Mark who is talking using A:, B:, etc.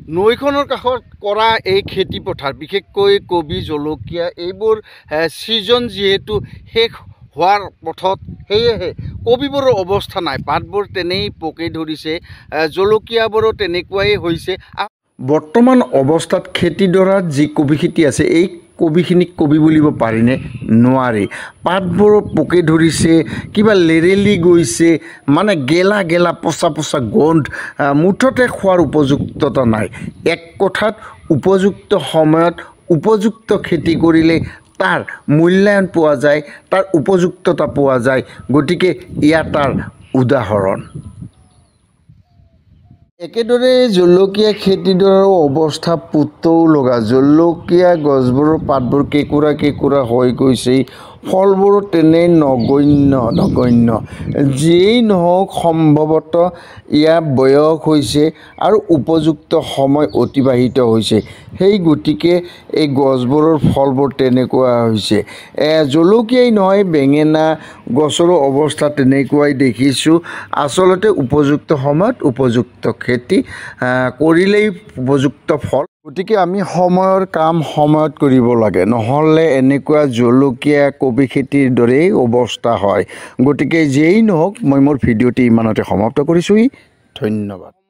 A: নৈখনৰ কাষত কৰা এই খেতি পথাৰ বিশেষকৈ কবি জলকীয়া এইবোৰ ছিজন যিহেতু শেষ হোৱাৰ পথত সেয়েহে কবিবোৰৰ অৱস্থা নাই পাতবোৰ তেনেই পকি ধৰিছে জলকীয়াবোৰো তেনেকুৱাই হৈছে বৰ্তমান অৱস্থাত খেতিডৰাত যি কবি খেতি আছে এই কবিখিনিক কবি বুলিব পাৰিনে নোৱাৰি পাতবোৰ পকি ধৰিছে কিবা লেৰেলি গৈছে মানে গেলা গেলা পচা পচা গন্ধ মুঠতে খোৱাৰ উপযুক্ততা নাই এক কথাত উপযুক্ত সময়ত উপযুক্ত খেতি কৰিলে তাৰ মূল্যায়ন পোৱা যায় তাৰ উপযুক্ততা পোৱা যায় গতিকে ইয়া তাৰ উদাহৰণ একেদৰে জলকীয়া খেতিডৰাৰ অৱস্থা পুতৌ লগা জলকীয়া গছবোৰৰ পাতবোৰ কেঁকুৰা হৈ গৈছে ফলবোৰো তেনে নগণ্য যিয়েই নহওক সম্ভৱতঃ ইয়াৰ বয়স হৈছে আৰু উপযুক্ত সময় অতিবাহিত হৈছে সেই গতিকে এই গছবোৰৰ ফলবোৰ তেনেকুৱা হৈছে জলকীয়াই নহয় বেঙেনা গছৰো অৱস্থা তেনেকুৱাই দেখিছোঁ আচলতে উপযুক্ত সময়ত উপযুক্ত খেতি কৰিলেই উপযুক্ত ফল গতিকে আমি সময়ৰ কাম সময়ত কৰিব লাগে নহ'লে এনেকুৱা জলকীয়া কবি খেতিৰ দৰেই অৱস্থা হয় গতিকে যেই নহওক মই মোৰ ভিডিঅ'টি ইমানতে সমাপ্ত কৰিছোঁহি ধন্যবাদ